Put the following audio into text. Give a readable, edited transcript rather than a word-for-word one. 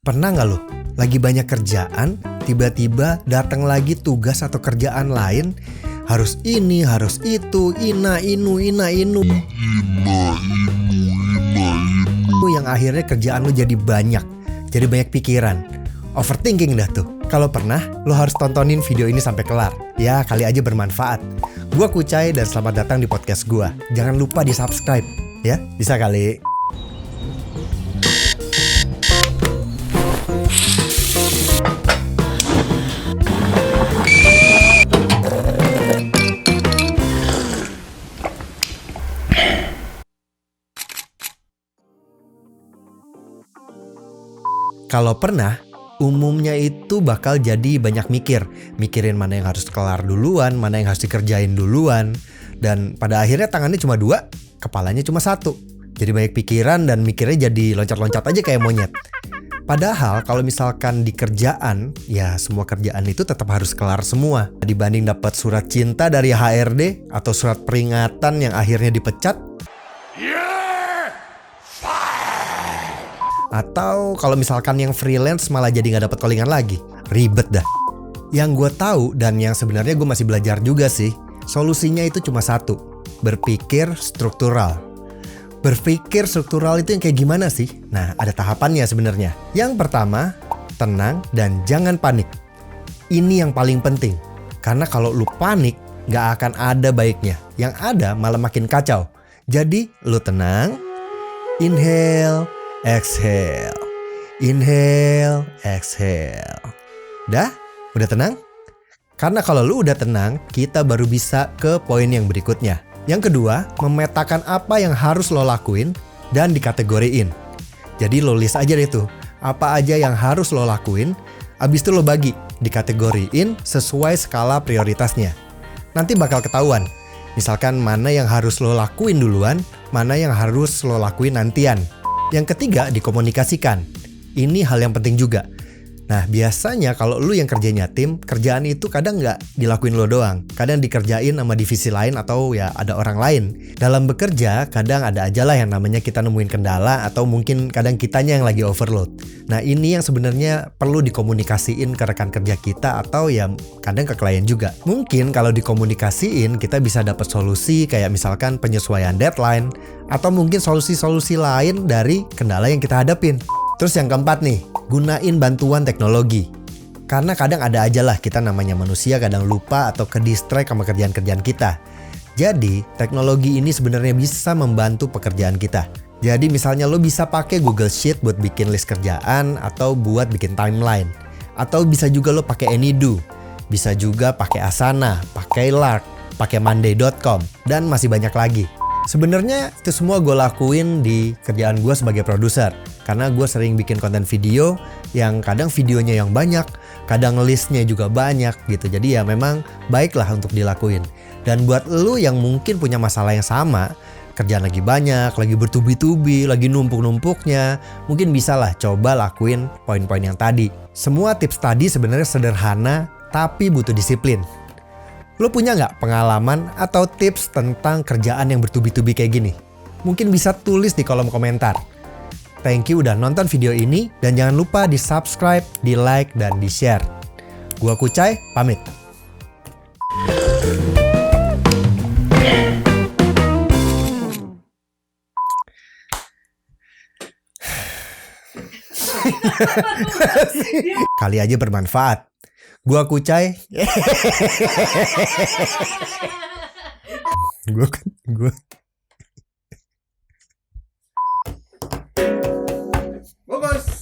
Pernah nggak lo lagi banyak kerjaan, tiba-tiba datang lagi tugas atau kerjaan lain, harus ini, harus itu, ina inu, yang akhirnya kerjaan lo jadi banyak pikiran, overthinking dah tuh. Kalau pernah, lo harus tontonin video ini sampai kelar. Ya, kali aja bermanfaat. Gua Kucai dan selamat datang di podcast gua. Jangan lupa di subscribe, ya, bisa kali. Kalau pernah, umumnya itu bakal jadi banyak mikirin mana yang harus kelar duluan, mana yang harus dikerjain duluan. Dan pada akhirnya tangannya cuma 2, kepalanya cuma 1. Jadi banyak pikiran dan mikirnya jadi loncat-loncat aja kayak monyet. Padahal kalau misalkan di kerjaan, ya semua kerjaan itu tetap harus kelar semua. Dibanding dapat surat cinta dari HRD atau surat peringatan yang akhirnya dipecat. Atau kalau misalkan yang freelance malah jadi gak dapat callingan lagi. Ribet dah. Yang gue tahu dan yang sebenarnya gue masih belajar juga sih, solusinya itu cuma satu. Berpikir struktural. Berpikir struktural itu yang kayak gimana sih? Nah, ada tahapannya sebenarnya. Yang pertama, tenang dan jangan panik. Ini yang paling penting. Karena kalau lu panik, gak akan ada baiknya. Yang ada malah makin kacau. Jadi, lu tenang, inhale, exhale. Inhale, exhale. Udah tenang? Karena kalau lu udah tenang, kita baru bisa ke poin yang berikutnya. Yang kedua, memetakan apa yang harus lo lakuin dan dikategoriin. Jadi lo list aja deh tuh, apa aja yang harus lo lakuin, abis itu lo bagi, dikategoriin sesuai skala prioritasnya. Nanti bakal ketahuan, misalkan mana yang harus lo lakuin duluan, mana yang harus lo lakuin nantian. Yang ketiga, dikomunikasikan. Ini hal yang penting juga. Nah, biasanya kalau lu yang kerjanya tim, kerjaan itu kadang nggak dilakuin lo doang. Kadang dikerjain sama divisi lain atau ya ada orang lain. Dalam bekerja, kadang ada aja lah yang namanya kita nemuin kendala atau mungkin kadang kitanya yang lagi overload. Nah, ini yang sebenarnya perlu dikomunikasiin ke rekan kerja kita atau ya kadang ke klien juga. Mungkin kalau dikomunikasiin, kita bisa dapat solusi kayak misalkan penyesuaian deadline atau mungkin solusi-solusi lain dari kendala yang kita hadapin. Terus yang keempat nih, gunain bantuan teknologi. Karena kadang ada aja lah kita namanya manusia kadang lupa atau ke-distract sama kerjaan-kerjaan kita. Jadi, teknologi ini sebenarnya bisa membantu pekerjaan kita. Jadi misalnya lo bisa pakai Google Sheet buat bikin list kerjaan atau buat bikin timeline. Atau bisa juga lo pakai Anydo. Bisa juga pakai Asana, pakai Lark, pakai Monday.com, dan masih banyak lagi. Sebenarnya itu semua gue lakuin di kerjaan gue sebagai produser. Karena gue sering bikin konten video yang kadang videonya yang banyak, kadang listnya juga banyak gitu. Jadi ya memang baiklah untuk dilakuin. Dan buat lu yang mungkin punya masalah yang sama, kerjaan lagi banyak, lagi bertubi-tubi, lagi numpuk-numpuknya, mungkin bisalah coba lakuin poin-poin yang tadi. Semua tips tadi sebenarnya sederhana tapi butuh disiplin. Lo punya nggak pengalaman atau tips tentang kerjaan yang bertubi-tubi kayak gini? Mungkin bisa tulis di kolom komentar. Thank you udah nonton video ini dan jangan lupa di subscribe, di like, dan di share. Gua Kucai, pamit. Kali aja bermanfaat. Gua Kucai. Gua Bagus.